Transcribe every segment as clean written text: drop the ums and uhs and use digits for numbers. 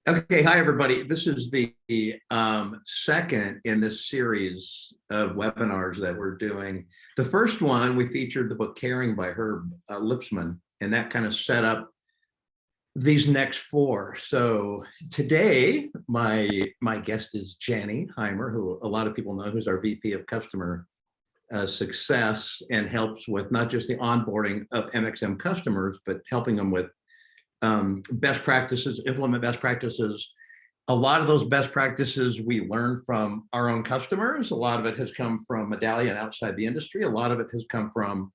Okay, hi everybody. This is the second in this series of webinars that we're doing. The first one, we featured the book Caring by Herb Lipsman, and that kind of set up these next four. So today, my guest is Jenny Hymer, who a lot of people know, who's our VP of Customer Success and helps with not just the onboarding of MXM customers, but helping them with best practices, implement best practices. A lot of those best practices we learn from our own customers. A lot of it has come from Medallion outside the industry. A lot of it has come from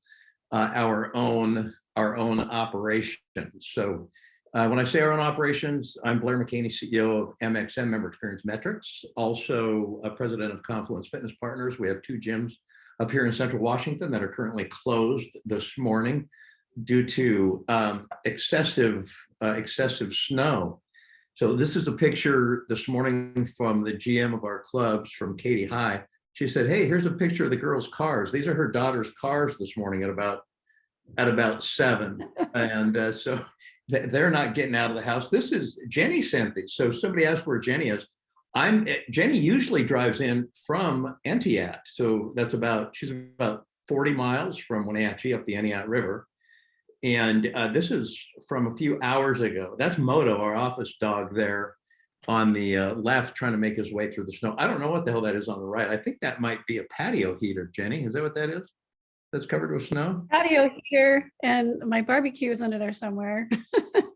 our own operations. So when I say our own operations, I'm Blair McHaney, CEO of MXM, Member Experience Metrics, also president of Confluence Fitness Partners. We have two gyms up here in Central Washington that are currently closed this morning due to excessive snow. So this is a picture this morning from the GM of our clubs, from Katie High. She said, "Hey, here's a picture of the girls' cars. These are her daughter's cars this morning at about 7." And so they're not getting out of the house. This is Jenny sent these. So somebody asked where Jenny is. Jenny usually drives in from Entiat. So she's about 40 miles from Wenatchee up the Entiat River. And this is from a few hours ago. That's Moto, our office dog, there on the left, trying to make his way through the snow. I don't know what the hell that is on the right. I think that might be a patio heater, Jenny. Is that what that is? That's covered with snow? Patio heater, and my barbecue is under there somewhere.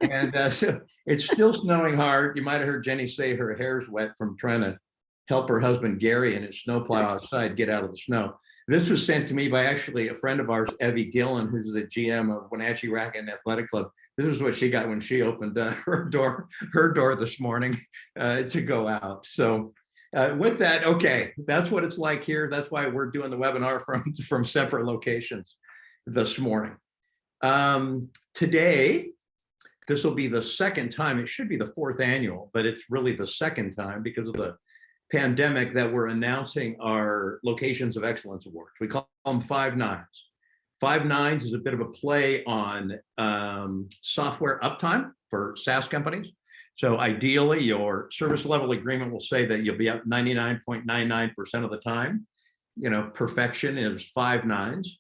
And so it's still snowing hard. You might have heard Jenny say her hair's wet from trying to help her husband, Gary, and his snowplow outside get out of the snow. This was sent to me by actually a friend of ours, Evie Gillen, who's the GM of Wenatchee Racquet Athletic Club. This is what she got when she opened her door this morning to go out. So with that, okay, that's what it's like here. That's why we're doing the webinar from separate locations this morning. Today, this will be the second time. It should be the fourth annual, but it's really the second time because of the pandemic that we're announcing our Locations of Excellence Awards. We call them 5 Nines. 5 Nines is a bit of a play on software uptime for SaaS companies. So ideally, your service level agreement will say that you'll be up 99.99% of the time. You know, perfection is 5 nines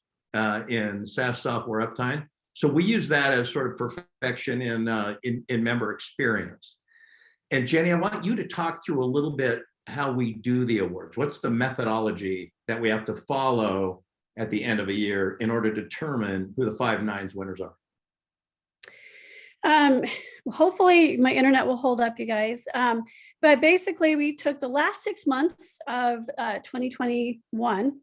in SaaS software uptime. So we use that as sort of perfection in member experience. And Jenny, I want you to talk through a little bit how we do the awards. What's the methodology that we have to follow at the end of a year in order to determine who the 5 Nines winners are? Hopefully my internet will hold up, you guys. But basically we took the last 6 months of 2021,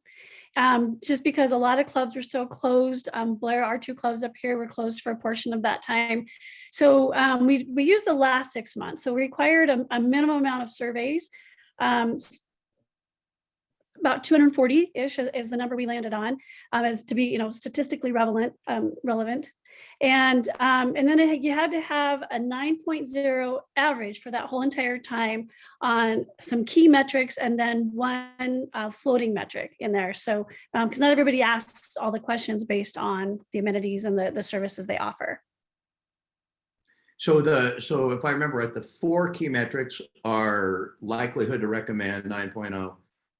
just because a lot of clubs were still closed. Blair, our 2 clubs up here were closed for a portion of that time. So we used the last 6 months. So we required a minimum amount of surveys. About 240-ish is the number we landed on, as to be, statistically relevant. And then you had to have a 9.0 average for that whole entire time on some key metrics, and then one floating metric in there. So because not everybody asks all the questions based on the amenities and the services they offer. So if I remember right, the 4 key metrics are likelihood to recommend 9.0,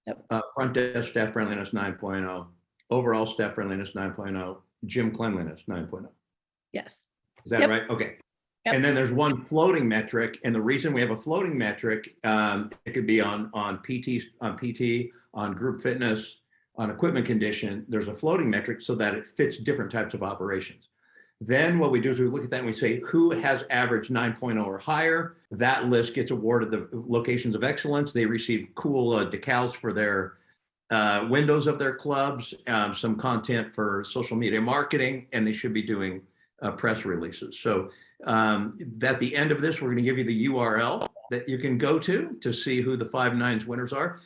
Yep. Front desk staff friendliness 9.0, overall staff friendliness 9.0, gym cleanliness 9.0. Yes. Is that right? Okay. Yep. And then there's one floating metric, and the reason we have a floating metric, it could be on PT, on group fitness, on equipment condition. There's a floating metric so that it fits different types of operations. Then what we do is we look at that and we say, who has averaged 9.0 or higher? That list gets awarded the Locations of Excellence. They receive cool decals for their windows of their clubs, some content for social media marketing, and they should be doing press releases. So at the end of this, we're going to give you the URL that you can go to see who the 5 Nines winners are.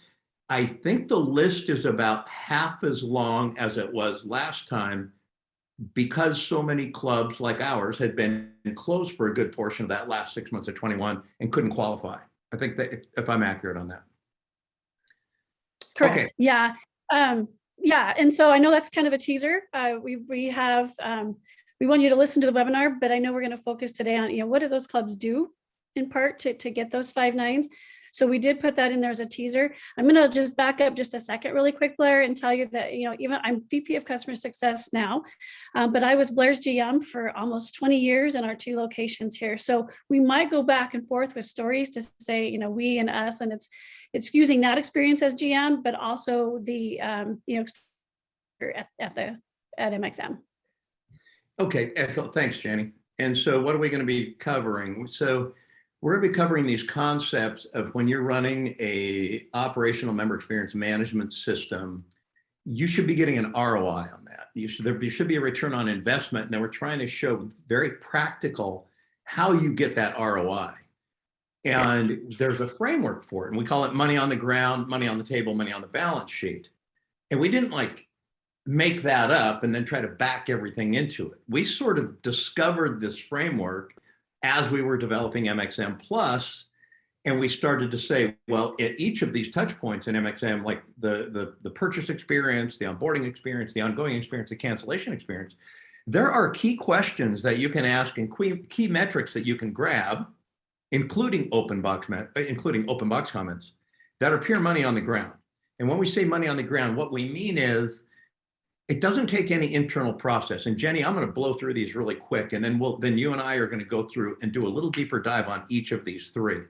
I think the list is about half as long as it was last time, because so many clubs like ours had been closed for a good portion of that last 6 months of 21 and couldn't qualify. I think that if I'm accurate on that. Correct. Okay. Yeah. Yeah. And so I know that's kind of a teaser. We have, we want you to listen to the webinar, but I know we're going to focus today on, what do those clubs do in part to get those 5 nines. So we did put that in there as a teaser. I'm going to just back up just a second really quick, Blair, and tell you that, even I'm VP of Customer Success now, but I was Blair's GM for almost 20 years in our 2 locations here. So we might go back and forth with stories to say, we and us, and it's using that experience as GM, but also the, at MXM. Okay, excellent. Thanks, Jenny. And so what are we going to be covering? So we're going to be covering these concepts of when you're running a operational member experience management system, you should be getting an ROI on that. There should be a return on investment. And then we're trying to show very practical how you get that ROI. And there's a framework for it. And we call it money on the ground, money on the table, money on the balance sheet. And we didn't make that up and then try to back everything into it. We sort of discovered this framework as we were developing MXM Plus, and we started to say, well, at each of these touch points in MXM, like the purchase experience, the onboarding experience, the ongoing experience, the cancellation experience, there are key questions that you can ask and key metrics that you can grab, including open box comments that are pure money on the ground. And when we say money on the ground, what we mean is it doesn't take any internal process. And Jenny, I'm going to blow through these really quick, and then you and I are going to go through and do a little deeper dive on each of these 3.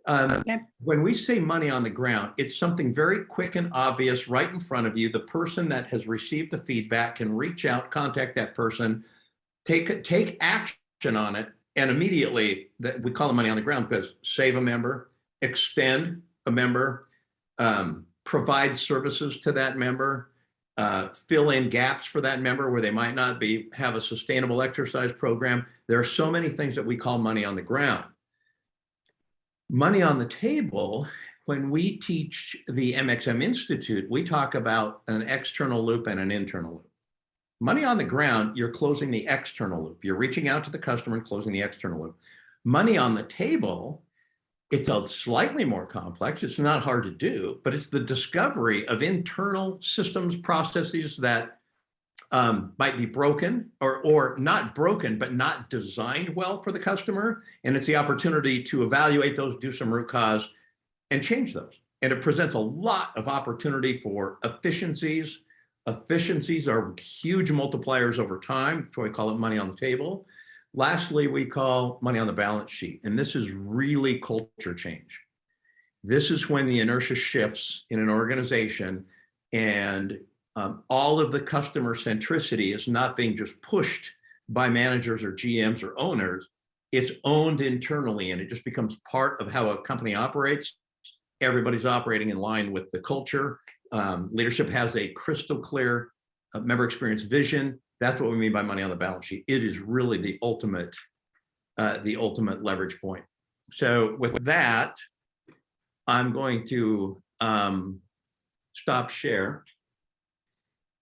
Okay. When we say money on the ground, it's something very quick and obvious right in front of you. The person that has received the feedback can reach out, contact that person, take action on it, and immediately, we call it money on the ground because save a member, extend a member, provide services to that member, fill in gaps for that member where they might not have a sustainable exercise program. There are so many things that we call money on the ground. Money on the table, when we teach the MXM Institute, we talk about an external loop and an internal loop. Money on the ground, you're closing the external loop. You're reaching out to the customer and closing the external loop. Money on the table, it's a slightly more complex. It's not hard to do, but it's the discovery of internal systems, processes that might be broken or not broken, but not designed well for the customer. And it's the opportunity to evaluate those, do some root cause, and change those. And it presents a lot of opportunity for efficiencies. Efficiencies are huge multipliers over time. That's why we call it money on the table. Lastly, we call money on the balance sheet. And this is really culture change. This is when the inertia shifts in an organization and all of the customer centricity is not being just pushed by managers or GMs or owners. It's owned internally and it just becomes part of how a company operates. Everybody's operating in line with the culture. Leadership has a crystal clear member experience vision. That's what we mean by money on the balance sheet. It is really the ultimate leverage point. So with that, I'm going to stop share.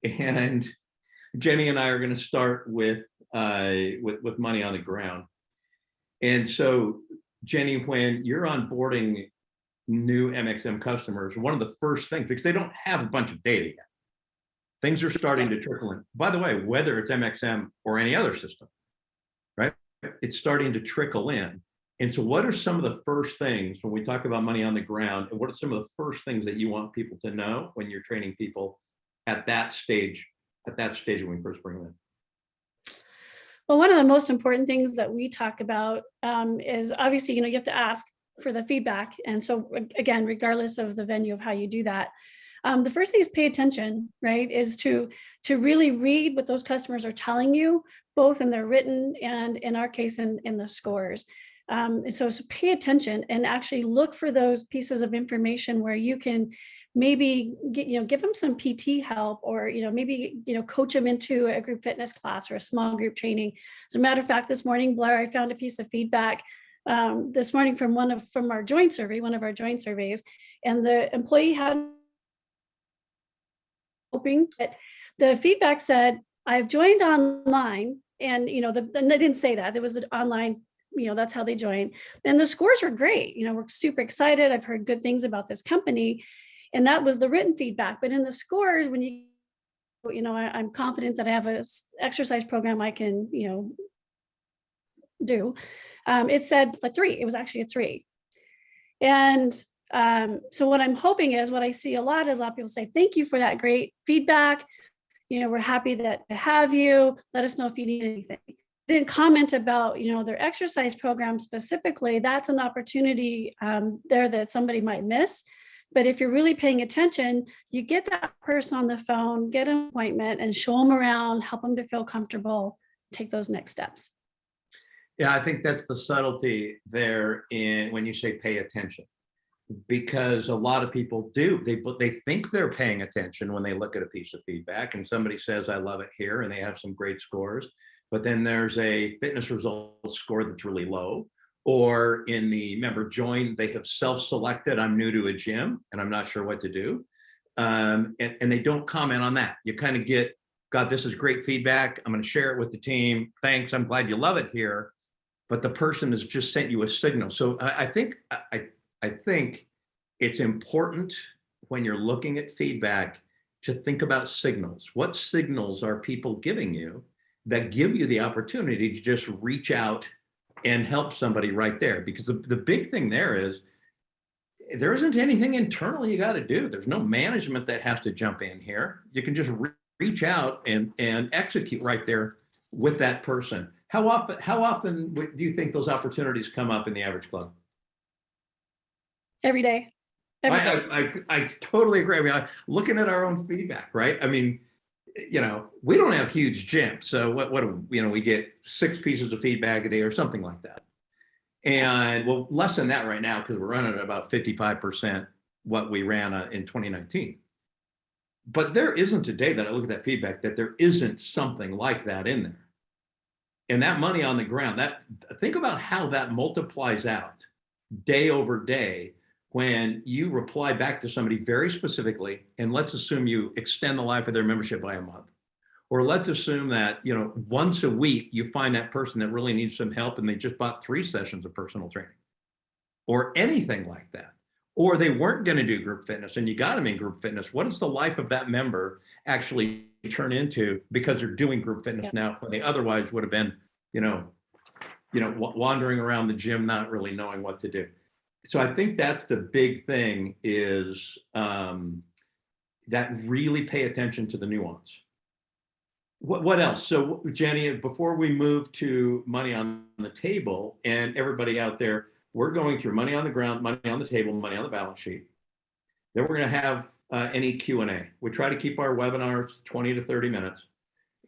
And Jenny and I are going to start with money on the ground. And so, Jenny, when you're onboarding new MXM customers, one of the first things, because they don't have a bunch of data yet, things are starting to trickle in. By the way, whether it's MXM or any other system, right? It's starting to trickle in. And so what are some of the first things when we talk about money on the ground, and what are some of the first things that you want people to know when you're training people at that stage when we first bring them in? Well, one of the most important things that we talk about is obviously, you have to ask for the feedback. And so again, regardless of the venue of how you do that, the first thing is pay attention, right? Is to really read what those customers are telling you, both in their written and in our case, in the scores. So pay attention and actually look for those pieces of information where you can maybe give them some PT help, or maybe coach them into a group fitness class or a small group training. As a matter of fact, this morning, Blair, I found a piece of feedback this morning from our joint survey, one of our joint surveys, and the employee had hoping that the feedback said, "I've joined online," and they didn't say that. It was the online. That's how they joined. And the scores were great. We're super excited. I've heard good things about this company. And that was the written feedback. But in the scores, when I'm confident that I have an exercise program I can, do. it said a 3. It was actually a 3. And so what I'm hoping is, what I see a lot is a lot of people say, thank you for that great feedback. We're happy to have you. Let us know if you need anything. Didn't comment about, their exercise program specifically. That's an opportunity there that somebody might miss. But if you're really paying attention, you get that person on the phone, get an appointment, and show them around, help them to feel comfortable, take those next steps. Yeah, I think that's the subtlety there in when you say pay attention, because a lot of people do. They think they're paying attention when they look at a piece of feedback and somebody says, I love it here, and they have some great scores. But then there's a fitness results score that's really low. Or in the member join, they have self-selected, I'm new to a gym and I'm not sure what to do. And they don't comment on that. You kind of get, God, this is great feedback. I'm going to share it with the team. Thanks. I'm glad you love it here. But the person has just sent you a signal. So I think it's important when you're looking at feedback to think about signals. What signals are people giving you that give you the opportunity to just reach out and help somebody right there? Because the big thing there is there isn't anything internal you got to do. There's no management that has to jump in here. You can just reach out and execute right there with that person. How often do you think those opportunities come up in the average club? Every day. I totally agree. I mean, looking at our own feedback, right? I mean, we don't have huge gyms. So what we get 6 pieces of feedback a day or something like that. And well, less than that right now, because we're running at about 55% what we ran in 2019. But there isn't a day that I look at that feedback that there isn't something like that in there. And that money on the ground, think about how that multiplies out day over day when you reply back to somebody very specifically, and let's assume you extend the life of their membership by a month. Or let's assume that, once a week you find that person that really needs some help and they just bought 3 sessions of personal training or anything like that. Or they weren't going to do group fitness and you got them in group fitness. What does the life of that member actually turn into because they're doing group fitness now when they otherwise would have been, wandering around the gym, not really knowing what to do. So I think that's the big thing is that really pay attention to the nuance. What else? So Jenny, before we move to money on the table and everybody out there, we're going through money on the ground, money on the table, money on the balance sheet. Then we're going to have any Q&A. We try to keep our webinars 20 to 30 minutes.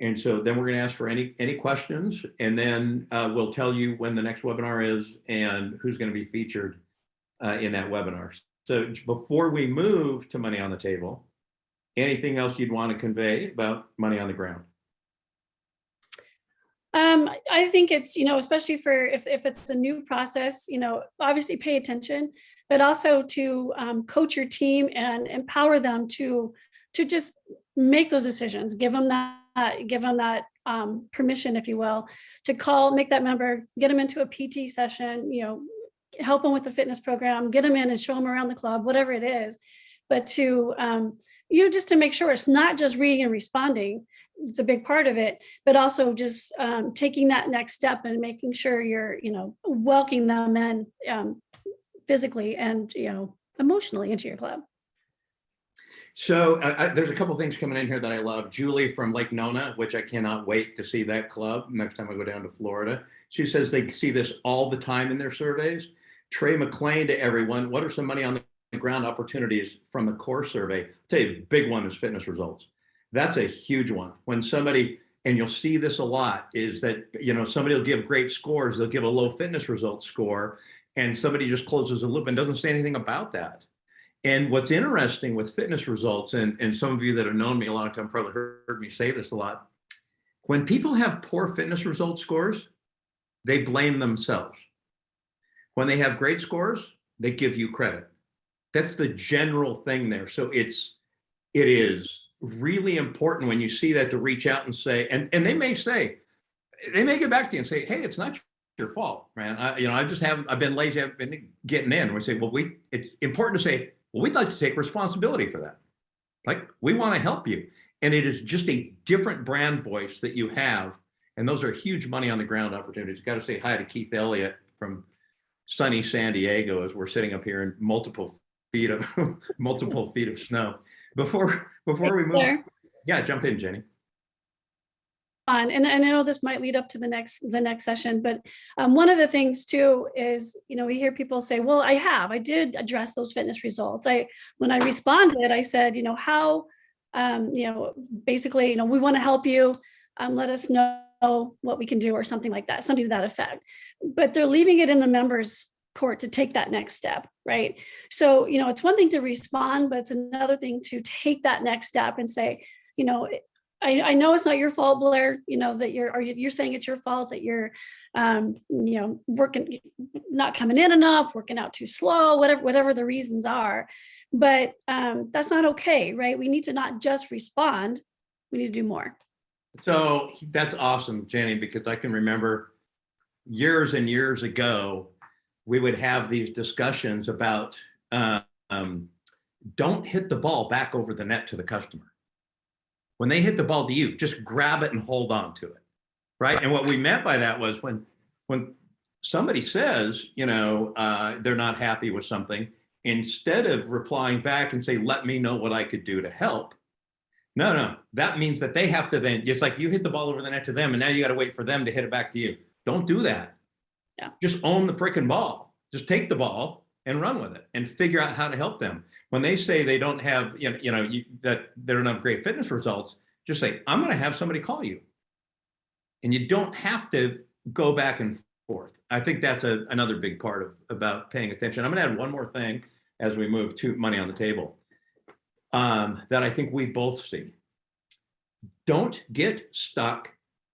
And so then we're going to ask for any questions, and then we'll tell you when the next webinar is and who's going to be featured in that webinar. So before we move to money on the table, anything else you'd want to convey about money on the ground? I think it's, especially for if it's a new process, obviously pay attention, but also to coach your team and empower them to just make those decisions, give them that permission, if you will, to make that member, get them into a PT session, help them with the fitness program, get them in and show them around the club, whatever it is. But to, just to make sure it's not just reading and responding, it's a big part of it, but also just taking that next step and making sure you're, welcoming them in physically and, emotionally into your club. So there's a couple of things coming in here that I love. Julie from Lake Nona, which I cannot wait to see that club next time I go down to Florida. She says they see this all the time in their surveys. Trey McLean to everyone. What are some money on the ground opportunities from the core survey? I'll tell you, a big one is fitness results. That's a huge one. When somebody, and you'll see this a lot, is that, somebody will give great scores. They'll give a low fitness results score, and somebody just closes a loop and doesn't say anything about that. And what's interesting with fitness results, and some of you that have known me a long time probably heard me say this a lot, when people have poor fitness results scores, they blame themselves. When they have great scores, they give you credit. That's the general thing there. So it is really important when you see that to reach out and say, and they may get back to you and say, hey, it's not your fault, man. I've been lazy, I've been getting in. We say, well, it's important to say, well, we'd like to take responsibility for that. Like, we want to help you. And it is just a different brand voice that you have. And those are huge money on the ground opportunities. Got to say hi to Keith Elliott from sunny San Diego as we're sitting up here in multiple feet of multiple feet of snow. Before we move, Blair. yeah, jump in, Jenny. And I know this might lead up to the next session, but one of the things too is, we hear people say, well, I did address those fitness results. When I responded, I said, how, basically, we want to help you, let us know what we can do or something like that, something to that effect. But they're leaving it in the members' court to take that next step, right? So, it's one thing to respond, but it's another thing to take that next step and say, I know it's not your fault, Blair, that you're saying it's your fault that you're, working, not coming in enough, working out too slow, whatever the reasons are. But that's not okay, right? We need to not just respond, we need to do more. So that's awesome, Jenny, because I can remember years and years ago, we would have these discussions about don't hit the ball back over the net to the customer. When they hit the ball to you, just grab it and hold on to it, right? And what we meant by that was when somebody says, they're not happy with something, instead of replying back and say, let me know what I could do to help. No, that means that they have to then, it's like you hit the ball over the net to them and now you got to wait for them to hit it back to you. Don't do that. Yeah. Just own the freaking ball. Just take the ball and run with it and figure out how to help them. When they say they don't have, that they don't have great fitness results, just say, I'm going to have somebody call you. And you don't have to go back and forth. I think that's another big part about paying attention. I'm going to add one more thing as we move to money on the table that I think we both see. Don't get stuck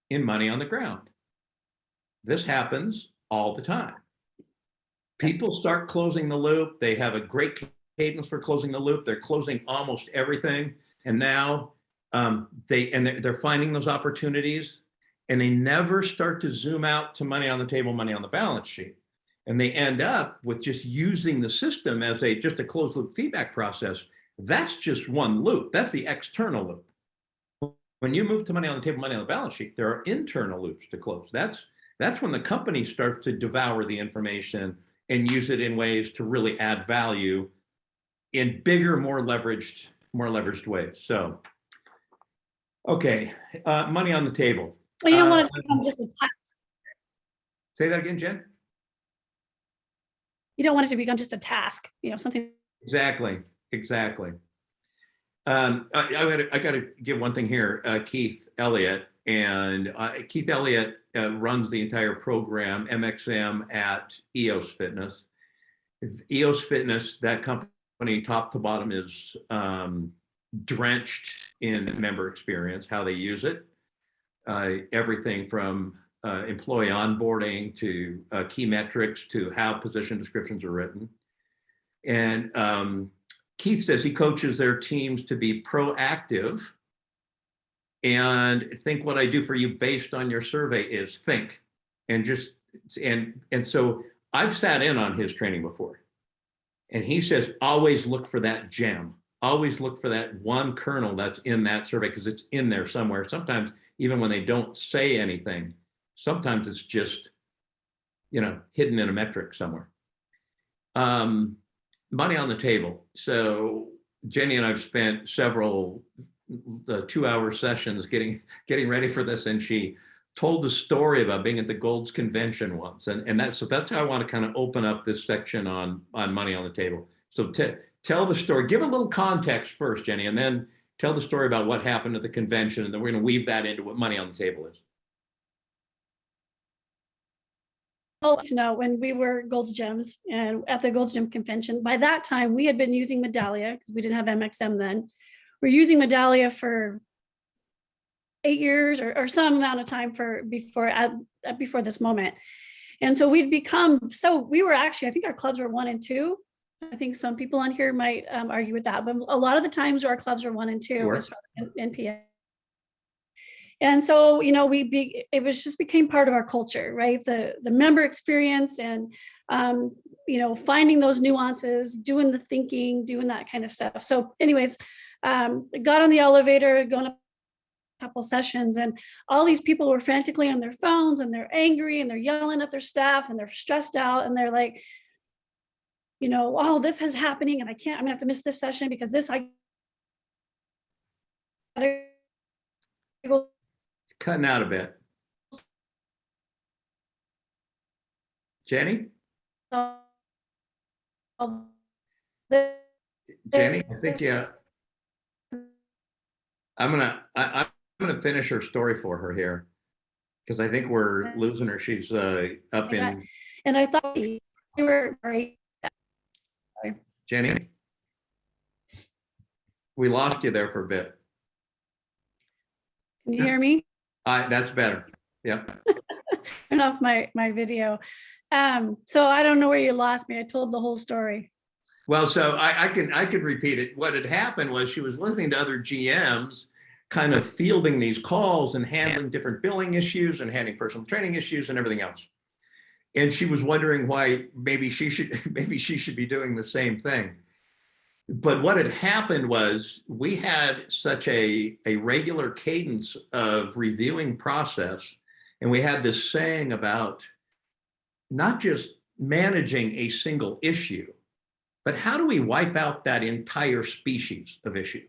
in money on the ground. This happens all the time. People start closing the loop. They have a great cadence for closing the loop. They're closing almost everything. And now they're finding those opportunities and they never start to zoom out to money on the table, money on the balance sheet. And they end up with just using the system as just a closed loop feedback process. That's just one loop. That's the external loop. When you move to money on the table, money on the balance sheet, there are internal loops to close. That's when the company starts to devour the information and use it in ways to really add value in bigger, more leveraged ways. So, okay, money on the table. Well, you don't want to become just a task. Say that again, Jen? You don't want it to become just a task, something. Exactly. I got to give one thing here, Keith Elliott. And Keith Elliott runs the entire program, MXM, at EOS Fitness. EOS Fitness, that company, top to bottom, is drenched in member experience, how they use it. Everything from employee onboarding to key metrics to how position descriptions are written. And Keith says he coaches their teams to be proactive and think what I do for you based on your survey is think. And so I've sat in on his training before. And he says, always look for that gem. Always look for that one kernel that's in that survey because it's in there somewhere. Sometimes even when they don't say anything, sometimes it's just, hidden in a metric somewhere. Money on the table. So Jenny and I've spent several 2-hour sessions getting ready for this, and she told the story about being at the Gold's convention once, and that's how I want to kind of open up this section on money on the table. So tell the story. Give a little context first, Jenny, and then tell the story about what happened at the convention, and then we're going to weave that into what money on the table is. To know when we were Gold's Gems and at the Gold's Gym convention, by that time we had been using Medallia because we didn't have MXM then. We're using Medallia for 8 years or some amount of time before this moment. And so we were actually, I think our clubs were 1 and 2. I think some people on here might argue with that, but a lot of the times our clubs were 1 and 2 Sure. as far as NPS. And so, it was just became part of our culture, right? The member experience and, finding those nuances, doing the thinking, doing that kind of stuff. So anyways, got on the elevator, going up couple sessions, and all these people were frantically on their phones, and they're angry, and they're yelling at their staff, and they're stressed out, and they're like, oh, this is happening, and I'm gonna have to miss this session because this, I gotta go. Cutting out a bit. Jenny? Jenny, I think, yeah. I'm gonna finish her story for her here, because I think we're losing her. She's up in. And I thought you were great. Jenny, we lost you there for a bit. Can you hear me? That's better. Yep. Turn off my video. So I don't know where you lost me. I told the whole story. Well, so I can repeat it. What had happened was she was listening to other GMs kind of fielding these calls and handling different billing issues and handling personal training issues and everything else. And she was wondering why maybe she should be doing the same thing. But what had happened was we had such a regular cadence of reviewing process, and we had this saying about not just managing a single issue, but how do we wipe out that entire species of issue?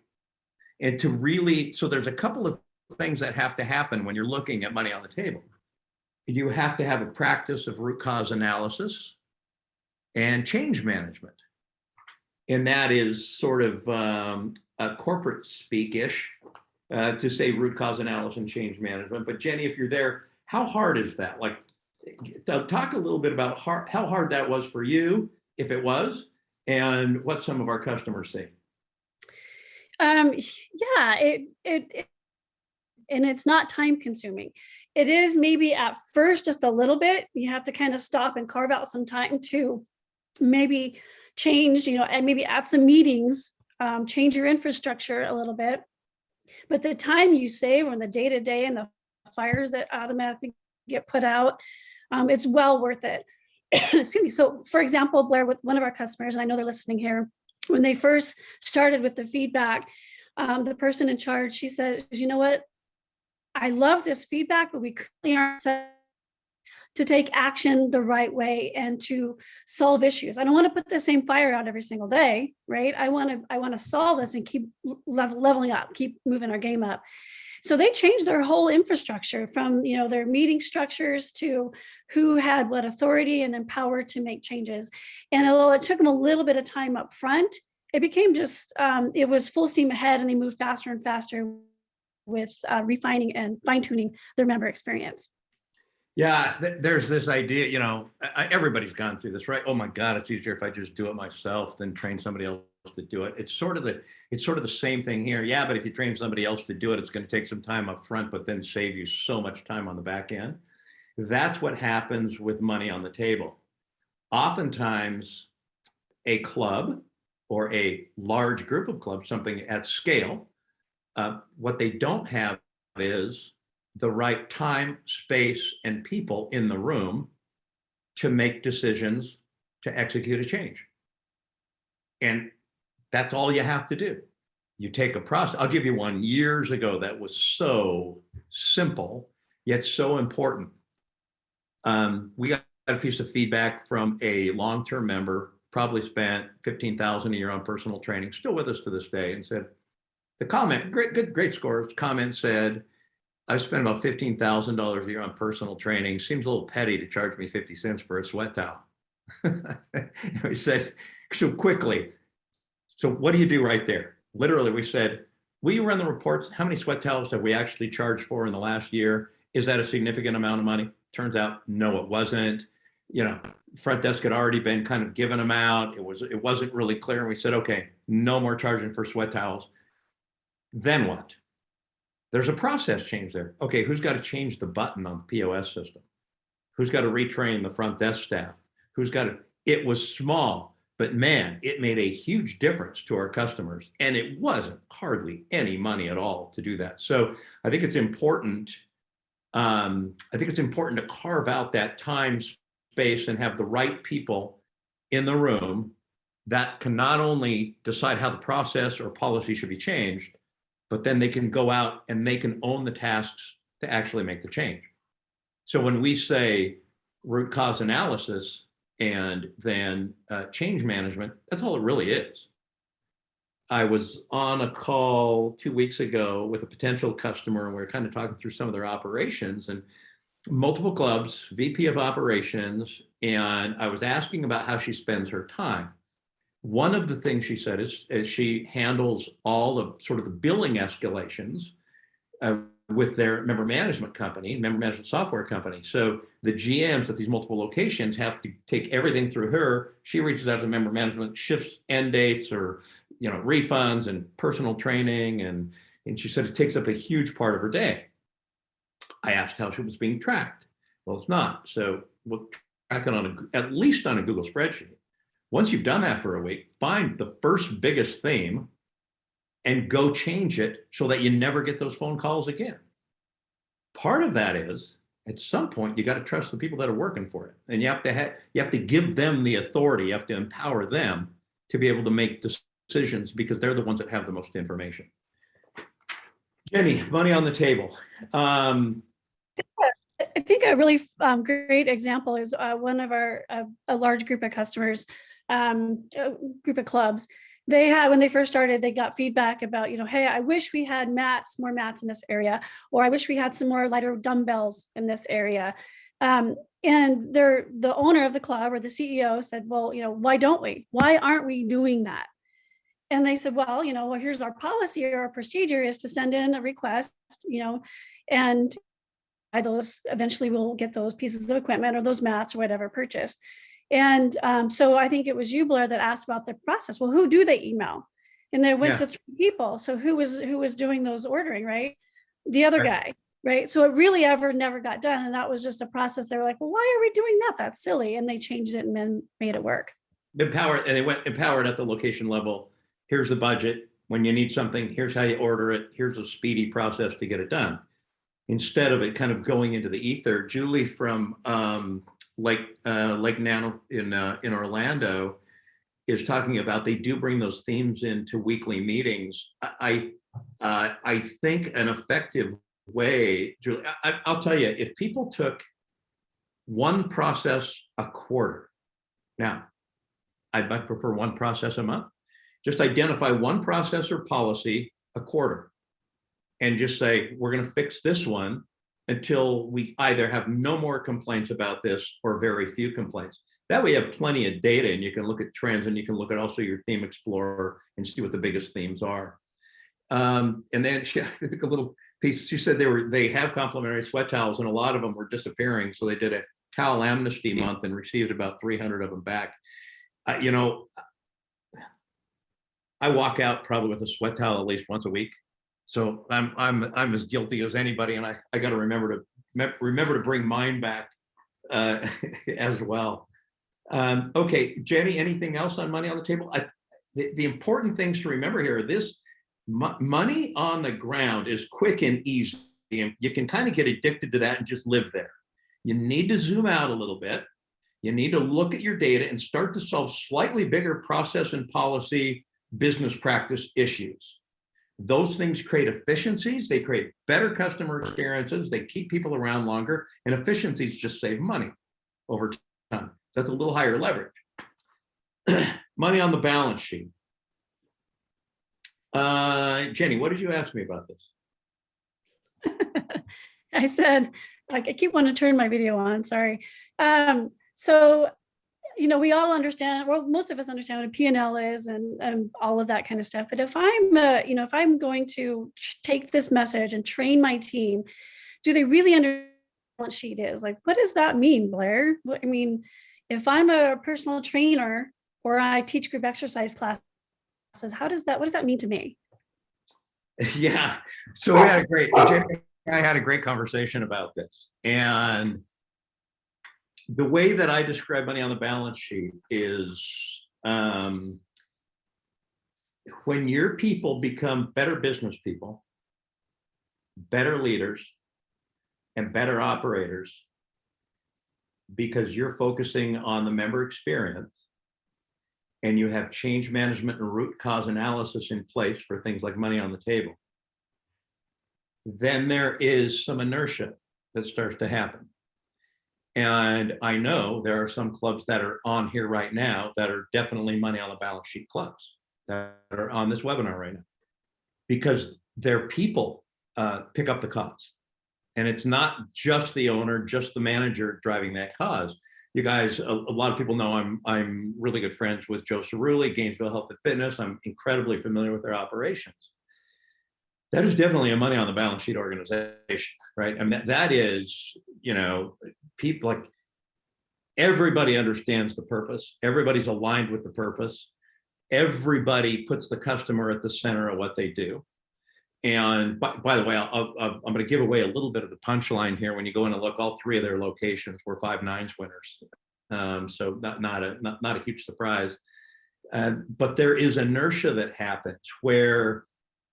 And to really, so there's a couple of things that have to happen when you're looking at money on the table. You have to have a practice of root cause analysis and change management. And that is sort of a corporate speak-ish to say root cause analysis and change management. But Jenny, if you're there, how hard is that? Like, talk a little bit about how hard that was for you, if it was, and what some of our customers say. Yeah, it and it's not time consuming. It is maybe at first just a little bit. You have to kind of stop and carve out some time to maybe change, and maybe add some meetings, change your infrastructure a little bit. But the time you save on the day-to-day and the fires that automatically get put out, it's well worth it. Excuse me. So for example, Blair, with one of our customers, and I know they're listening here, when they first started with the feedback, the person in charge, she said, you know what? I love this feedback, but we currently aren't set to take action the right way and to solve issues. I don't want to put the same fire out every single day, right? I want to solve this and keep leveling up, keep moving our game up. So they changed their whole infrastructure from, their meeting structures to who had what authority and power to make changes. And although it took them a little bit of time up front, it became just, it was full steam ahead, and they moved faster and faster with refining and fine-tuning their member experience. Yeah, there's this idea, everybody's gone through this, right? Oh my God, it's easier if I just do it myself than train somebody else to do it. It's sort of the same thing here. Yeah, but if you train somebody else to do it, it's going to take some time up front, but then save you so much time on the back end. That's what happens with money on the table. Oftentimes, a club or a large group of clubs, something at scale, what they don't have is the right time, space, and people in the room to make decisions to execute a change. And that's all you have to do. You take a process. I'll give you one years ago that was so simple, yet so important. We got a piece of feedback from a long-term member, probably spent $15,000 a year on personal training, still with us to this day, and said, the comment, great scores, comment said, I spend about $15,000 a year on personal training. Seems a little petty to charge me 50 cents for a sweat towel. We said, so quickly, so what do you do right there? Literally, we said, will you run the reports? How many sweat towels have we actually charged for in the last year? Is that a significant amount of money? Turns out, no, it wasn't. Front desk had already been kind of giving them out. It wasn't really clear. And we said, okay, no more charging for sweat towels. Then what? There's a process change there. Okay, who's got to change the button on the POS system? Who's got to retrain the front desk staff? It was small, but man, it made a huge difference to our customers. And it wasn't hardly any money at all to do that. So I think it's important. To carve out that time, space, and have the right people in the room that can not only decide how the process or policy should be changed, but then they can go out and they can own the tasks to actually make the change. So when we say root cause analysis and then change management, that's all it really is. I was on a call 2 weeks ago with a potential customer, and we were kind of talking through some of their operations and multiple clubs, VP of operations, and I was asking about how she spends her time. One of the things she said is she handles all of sort of the billing escalations with their member management company, member management software company. So the GMs at these multiple locations have to take everything through her. She reaches out to member management, shifts end dates or refunds and personal training. And she said it takes up a huge part of her day. I asked how she was being tracked. Well, it's not. So we'll track it at least on a Google spreadsheet. Once you've done that for a week, find the first biggest theme and go change it so that you never get those phone calls again. Part of that is, at some point, you got to trust the people that are working for it. And you have to give them the authority. You have to empower them to be able to make decisions because they're the ones that have the most information. Jenny, money on the table. I think a really great example is one of our a large group of customers, group of clubs. They had, when they first started, they got feedback about, hey, I wish we had more mats in this area, or I wish we had some more lighter dumbbells in this area. And the owner of the club or the CEO said, well, why don't we? Why aren't we doing that? And they said, well, here's our policy or our procedure is to send in a request, and those eventually we'll get those pieces of equipment or those mats or whatever purchased. And so I think it was you, Blair, that asked about the process. Well, who do they email? And they went to 3 people. So who was doing those ordering, right? The other guy, right? So it really never got done. And that was just a process. They were like, well, why are we doing that? That's silly. And they changed it and then made it work. Empowered, and it went empowered at the location level. Here's the budget. When you need something, here's how you order it. Here's a speedy process to get it done. Instead of it kind of going into the ether, Julie from Lake Nano in Orlando is talking about they do bring those themes into weekly meetings. I think an effective way, Julie, I'll tell you, if people took one process a quarter, now I'd much prefer one process a month. Just identify one process or policy a quarter and just say, we're going to fix this one until we either have no more complaints about this or very few complaints. That way you have plenty of data and you can look at trends and you can look at also your theme explorer and see what the biggest themes are. And then she, I think a little piece, she said they have complimentary sweat towels and a lot of them were disappearing. So they did a towel amnesty month and received about 300 of them back. I walk out probably with a sweat towel at least once a week. So I'm as guilty as anybody, and I got to remember to bring mine back as well. Okay, Jenny, anything else on money on the table? The important things to remember here are this: money on the ground is quick and easy. You can kind of get addicted to that and just live there. You need to zoom out a little bit. You need to look at your data and start to solve slightly bigger process and policy business practice issues. Those things create efficiencies, they create better customer experiences, they keep people around longer, and efficiencies just save money over time. That's a little higher leverage. Money on the balance sheet. Jenny, what did you ask me about this? I said, I keep wanting to turn my video on, sorry. So we all understand, well, most of us understand what a P&L is and all of that kind of stuff. But if I'm, if I'm going to take this message and train my team, do they really understand what balance sheet is? Like, what does that mean, Blair? If I'm a personal trainer or I teach group exercise classes, what does that mean to me? Yeah. So we had I had a great conversation about this. And the way that I describe money on the balance sheet is when your people become better business people, better leaders, and better operators, because you're focusing on the member experience and you have change management and root cause analysis in place for things like money on the table, then there is some inertia that starts to happen. And I know there are some clubs that are on here right now that are definitely money on the balance sheet clubs that are on this webinar right now, because their people pick up the cause. And it's not just the owner, just the manager driving that cause. You guys, a lot of people know I'm really good friends with Joe Cerulli, Gainesville Health and Fitness. I'm incredibly familiar with their operations. That is definitely a money on the balance sheet organization, right? I mean, that is, you know, people like everybody understands the purpose. Everybody's aligned with the purpose. Everybody puts the customer at the center of what they do. And by the way, I'm going to give away a little bit of the punchline here. When you go in and look, all three of their locations were 5 nines winners. So not a huge surprise. But there is inertia that happens where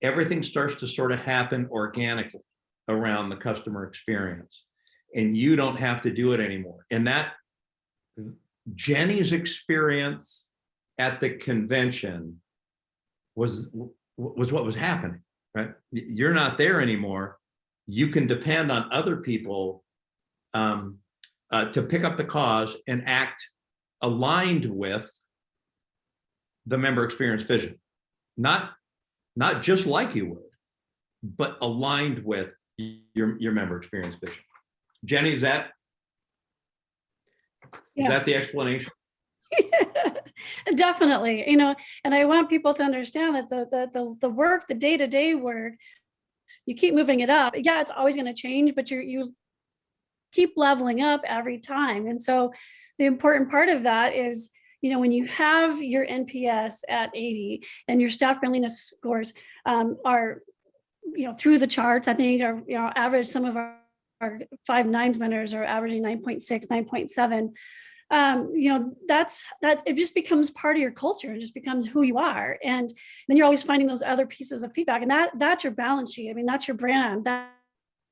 everything starts to sort of happen organically around the customer experience, and you don't have to do it anymore. And that Jenny's experience at the convention was what was happening, right? You're not there anymore. You can depend on other people to pick up the cause and act aligned with the member experience vision. Not just like you would, but aligned with your member experience vision. Jenny, is that the explanation? Definitely, you know, and I want people to understand that the work, the day-to-day work, you keep moving it up. Yeah, it's always going to change, but you keep leveling up every time. And so the important part of that is, you know, when you have your NPS at 80 and your staff friendliness scores are, you know, through the charts, I think are, you know, average, some of our 5 nines winners are averaging 9.6, 9.7. You know, that it just becomes part of your culture. It just becomes who you are. And then you're always finding those other pieces of feedback, and that's your balance sheet. I mean, that's your brand,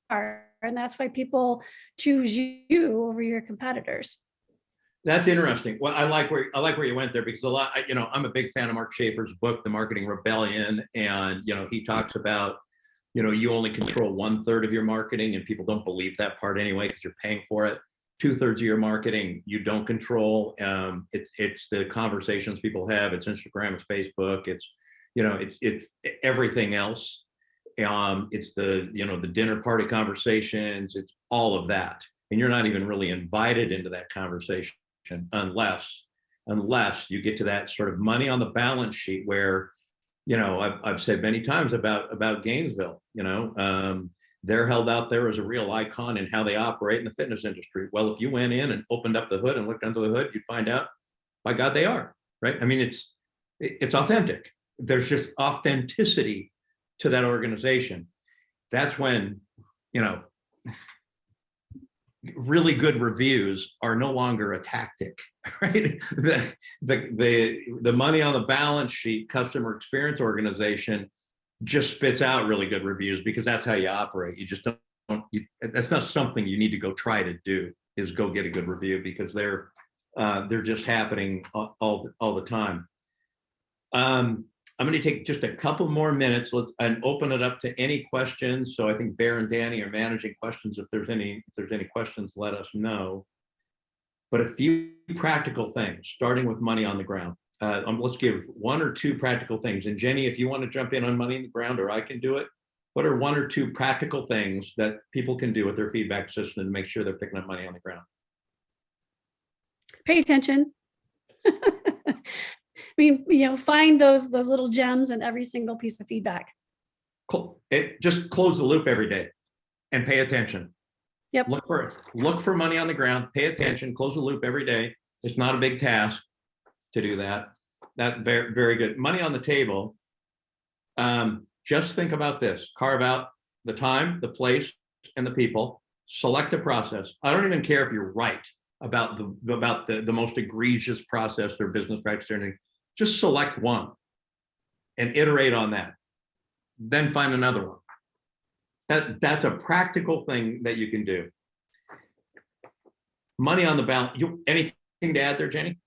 and that's why people choose you over your competitors. That's interesting. Well, I like where you went there, because a lot, you know, I'm a big fan of Mark Schaefer's book, The Marketing Rebellion. And, you know, he talks about, you know, you only control 1/3 of your marketing, and people don't believe that part anyway, because you're paying for it. 2/3 of your marketing you don't control. It's the conversations people have. It's Instagram, it's Facebook, it's, you know, it's everything else. It's the, you know, the dinner party conversations. It's all of that, and you're not even really invited into that conversation unless you get to that sort of money on the balance sheet where, you know, I've said many times about Gainesville, you know, they're held out there as a real icon in how they operate in the fitness industry. Well, if you went in and opened up the hood and looked under the hood, you'd find out, by God, they are, right? I mean, it's authentic. There's just authenticity to that organization. That's when, you know, really good reviews are no longer a tactic, right? The money on the balance sheet customer experience organization just spits out really good reviews, because that's how you operate. You just that's not something you need to go try to do, is go get a good review, because they're just happening all the time. I'm going to take just a couple more minutes and open it up to any questions. So I think Blair and Danny are managing questions. If there's any questions, let us know. But a few practical things, starting with money on the ground. Let's give 1 or 2 practical things. And Jenny, if you want to jump in on money on the ground, or I can do it, what are 1 or 2 practical things that people can do with their feedback system to make sure they're picking up money on the ground? Pay attention. I mean, you know, find those little gems in every single piece of feedback. Just close the loop every day and pay attention. Yep. Look for money on the ground, pay attention, close the loop every day. It's not a big task to do that. That's very, very good. Money on the table. Just think about this. Carve out the time, the place, and the people. Select a process. I don't even care if you're right about the most egregious process or business practice or anything. Just select one and iterate on that. Then find another one. That's a practical thing that you can do. Money on the balance. Anything to add there, Jenny?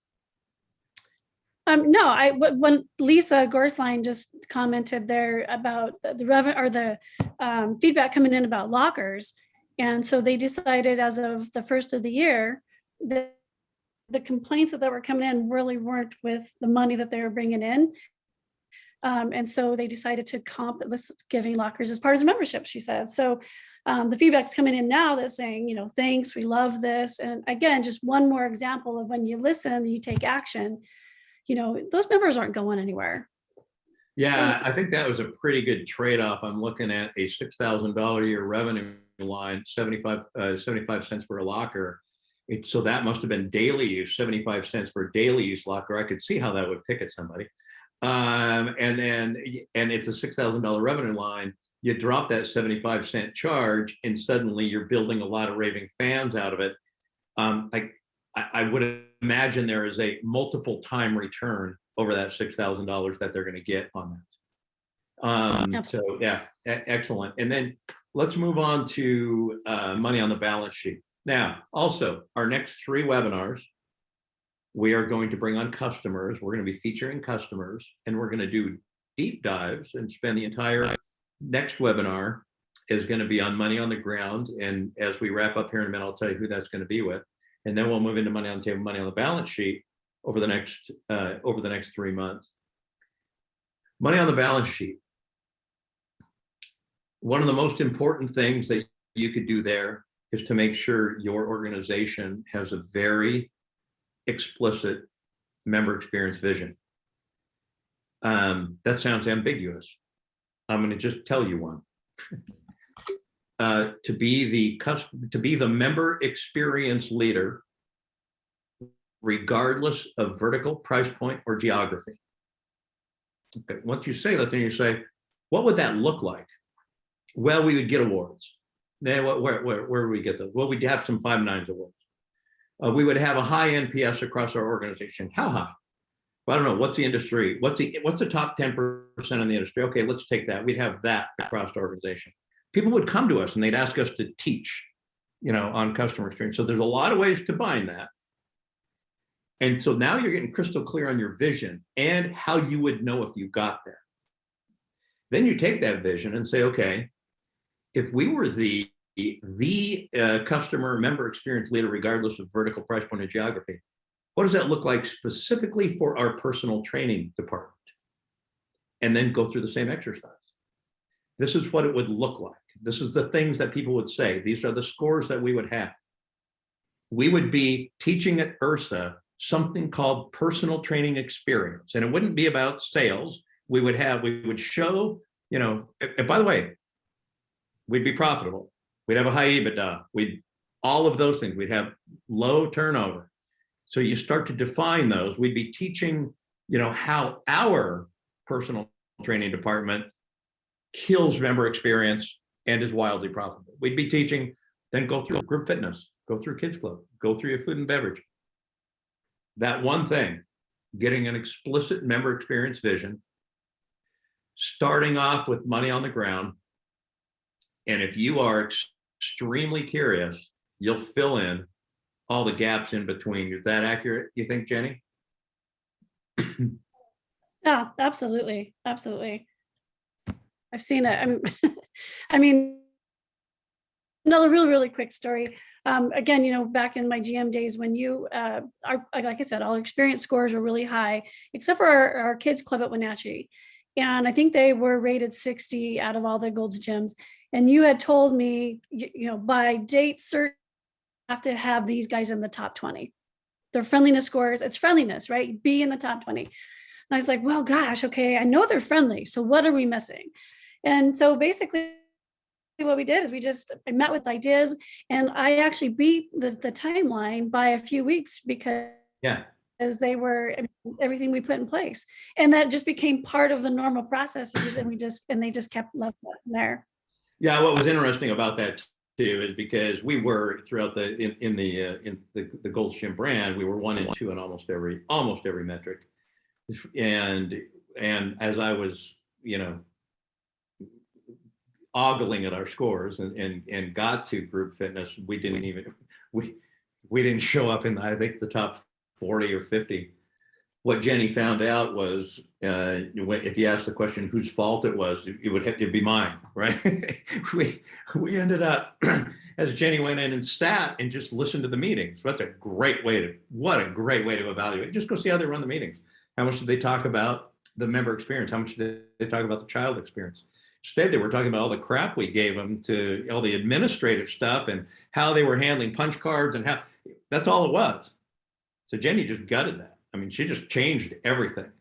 No, when Lisa Gorsline just commented there about the revenue or the feedback coming in about lockers. And so they decided as of the first of the year, that the complaints that were coming in really weren't with the money that they were bringing in. And so they decided to giving lockers as part of the membership, she said. So the feedback's coming in now that's saying, thanks, we love this. And again, just one more example of when you listen and you take action, those members aren't going anywhere. Yeah, I think that was a pretty good trade-off. I'm looking at a $6,000 a year revenue line, 75 cents for a locker. So that must have been daily use, 75 cents for a daily use locker. I could see how that would pick at somebody. And it's a $6,000 revenue line. You drop that 75-cent charge and suddenly you're building a lot of raving fans out of it. I would imagine there is a multiple time return over that $6,000 that they're going to get on that. So yeah, excellent. And then let's move on to money on the balance sheet. Now, also our next 3 webinars, we are going to bring on customers. We're going to be featuring customers and we're going to do deep dives and spend the entire next webinar is going to be on money on the ground. And as we wrap up here in a minute, I'll tell you who that's going to be with. And then we'll move into money on the table, money on the balance sheet over the next 3 months. Money on the balance sheet. One of the most important things that you could do there is to make sure your organization has a very explicit member experience vision. That sounds ambiguous. I'm going to just tell you one. To be the member experience leader, regardless of vertical, price point, or geography. Okay. Once you say that, then you say, what would that look like? Well, we would get awards. Then where would we get those? Well, we'd have some 5 nines awards. We would have a high NPS across our organization. How high? Well, I don't know. What's the industry? What's the top 10% in the industry? Okay, let's take that. We'd have that across our organization. People would come to us and they'd ask us to teach, on customer experience. So there's a lot of ways to bind that. And so now you're getting crystal clear on your vision and how you would know if you got there. Then you take that vision and say, okay, if we were the customer member experience leader, regardless of vertical, price point, and geography, what does that look like specifically for our personal training department? And then go through the same exercise. This is what it would look like. This is the things that people would say. These are the scores that we would have. We would be teaching at URSA something called personal training experience. And it wouldn't be about sales. We would show, and by the way, we'd be profitable. We'd have a high EBITDA. All of those things. We'd have low turnover. So you start to define those. We'd be teaching, how our personal training department kills member experience and is wildly profitable. We'd be teaching, then go through group fitness, go through kids club, go through your food and beverage. That one thing, getting an explicit member experience vision, starting off with money on the ground. And if you are extremely curious, you'll fill in all the gaps in between. Is that accurate, you think, Jenny? Yeah, absolutely. Absolutely. I've seen it. I mean, another really quick story. Again, back in my GM days when like I said, all experience scores were really high, except for our kids club at Wenatchee. And I think they were rated 60 out of all the Gold's gyms. And you had told me, by date certain, have to have these guys in the top 20. Their friendliness scores, it's friendliness, right? Be in the top 20. And I was like, well, gosh, okay, I know they're friendly. So what are we missing? And so basically what we did is I met with ideas and I actually beat the timeline by a few weeks because they were everything we put in place. And that just became part of the normal processes. And they just kept loving it there. Yeah, what was interesting about that too is because we were throughout in the Gold's Gym brand, we were 1 and 2 in almost every metric. And as I was, ogling at our scores and got to group fitness, we didn't show up in I think the top 40 or 50. what Jenny found out was if you asked the question whose fault it was, it would have to be mine, right? we ended up, as Jenny went in and sat and just listened to the meetings. What a great way to evaluate. Just go see how they run the meetings. How much did they talk about the member experience? How much did they talk about the child experience? Instead, they were talking about all the crap we gave them, to all the administrative stuff and how they were handling punch cards and how, that's all it was. So Jenny just gutted that. I mean, she just changed everything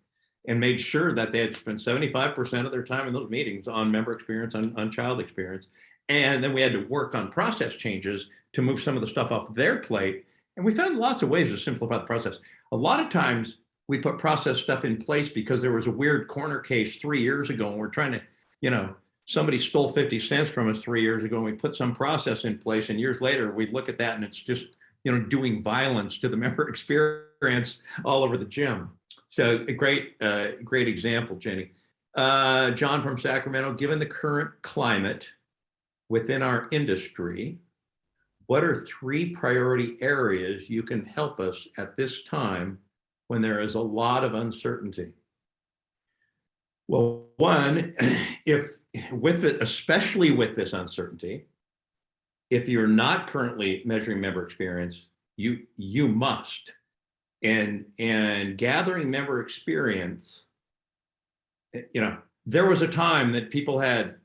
and made sure that they had spent 75% of their time in those meetings on member experience, on child experience. And then we had to work on process changes to move some of the stuff off their plate. And we found lots of ways to simplify the process. A lot of times we put process stuff in place because there was a weird corner case 3 years ago, and we're trying to, somebody stole 50 cents from us 3 years ago, and we put some process in place, and years later we look at that and it's just, doing violence to the member experience all over the gym. So a great example, Jenny. John from Sacramento, given the current climate within our industry, what are 3 priority areas you can help us at this time when there is a lot of uncertainty? Well, one, especially with this uncertainty, if you're not currently measuring member experience, you must. And gathering member experience, there was a time that people had,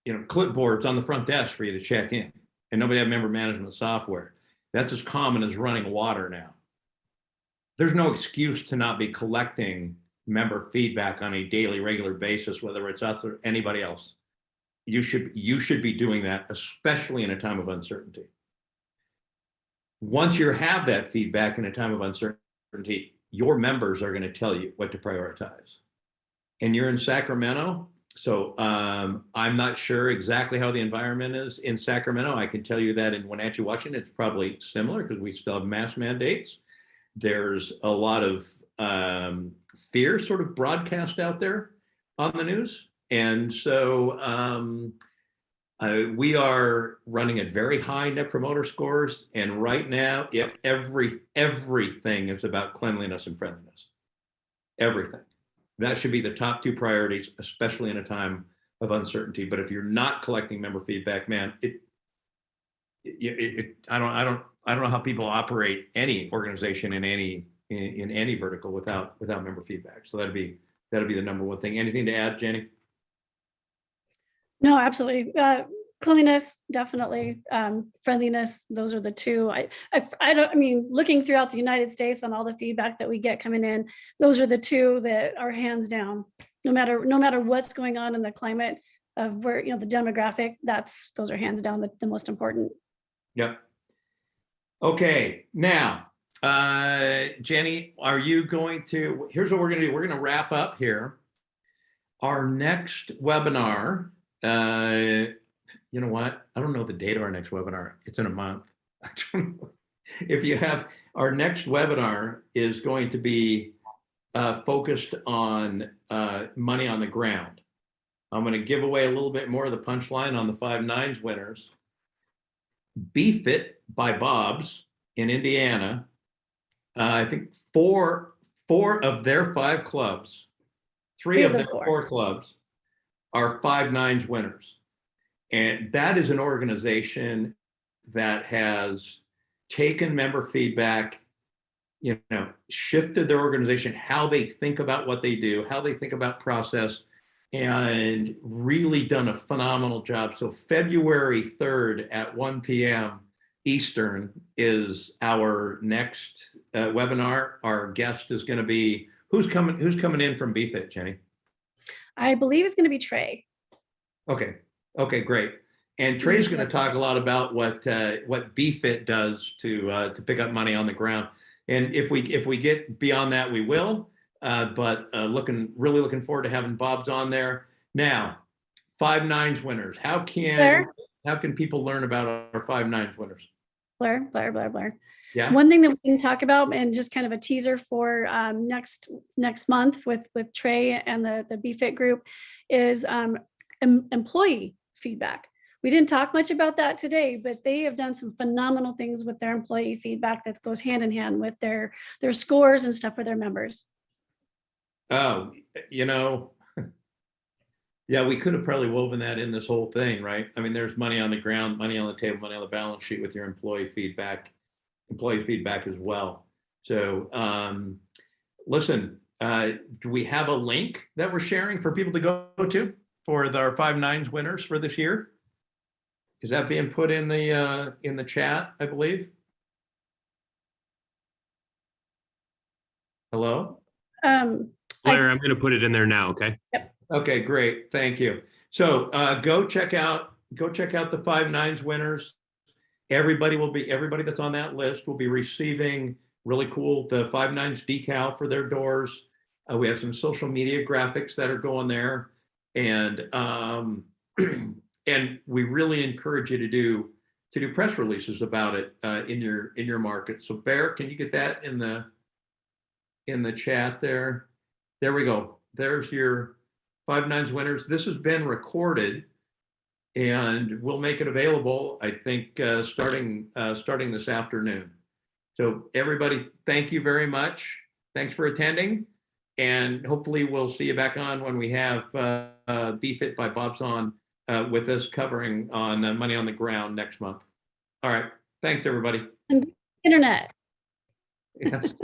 clipboards on the front desk for you to check in, and nobody had member management software. That's as common as running water now. There's no excuse to not be collecting member feedback on a daily, regular basis, whether it's us or anybody else. You should be doing that, especially in a time of uncertainty. Once you have that feedback in a time of uncertainty, your members are going to tell you what to prioritize. And you're in Sacramento, so I'm not sure exactly how the environment is in Sacramento. I can tell you that in Wenatchee, Washington, it's probably similar because we still have mask mandates. There's a lot of fear sort of broadcast out there on the news. And so we are running at very high net promoter scores. And right now, everything is about cleanliness and friendliness. Everything. That should be the top 2 priorities, especially in a time of uncertainty. But if you're not collecting member feedback, man, I don't know how people operate any organization in any vertical without member feedback. So that'd be the number one thing. Anything to add, Jenny? No, absolutely. Cleanliness, definitely. Friendliness, those are the 2. I mean, looking throughout the United States on all the feedback that we get coming in, those are the 2 that are hands down. No matter what's going on in the climate of where, the demographic, those are hands down the most important. Yep. Okay, now, Jenny, are you going to, here's what we're going to do. We're going to wrap up here. Our next webinar, you know what? I don't know the date of our next webinar. It's in a month. If you have, our next webinar is going to be focused on money on the ground. I'm going to give away a little bit more of the punchline on the 5 nines winners. BFit by Bob's in Indiana. I think four of their 5 clubs, 3 of their 4 clubs are 5 nines winners. And that is an organization that has taken member feedback, shifted their organization, how they think about what they do, how they think about process, and really done a phenomenal job. So February 3rd at 1 p.m. Eastern is our next webinar. Our guest is going to be, who's coming in from BFit, Jenny? I believe it's going to be Trey. Okay, great. And Trey's going to talk a lot about what BFit does to pick up money on the ground. And if we get beyond that, we will. But really looking forward to having Bob's on there. Now, 5 nines winners. How can people learn about our 5 nines winners? Blair. Yeah. One thing that we can talk about, and just kind of a teaser for next month with Trey and the BFit group, is employee feedback. We didn't talk much about that today, but they have done some phenomenal things with their employee feedback that goes hand in hand with their scores and stuff for their members. Oh, you know, yeah, we could have probably woven that in this whole thing, right? I mean, there's money on the ground, money on the table, money on the balance sheet with your employee feedback as well. So listen, do we have a link that we're sharing for people to go to for our 5 nines winners for this year? Is that being put in the chat, I believe? Blair, Hello? I'm going to put it in there now. Okay. Yep. Okay, great. Thank you. So go check out the 5 nines winners. Everybody that's on that list will be receiving really cool, the 5 nines decal for their doors. We have some social media graphics that are going there. And and we really encourage you to do press releases about it in your market. So Bear, can you get that in the chat there? There we go. There's your 5 nines winners. This has been recorded, and we'll make it available, I think, starting this afternoon. So everybody, thank you very much. Thanks for attending, and hopefully we'll see you back on when we have BFit by Bob's on with us covering on money on the ground next month. All right. Thanks, everybody. And internet. Yes.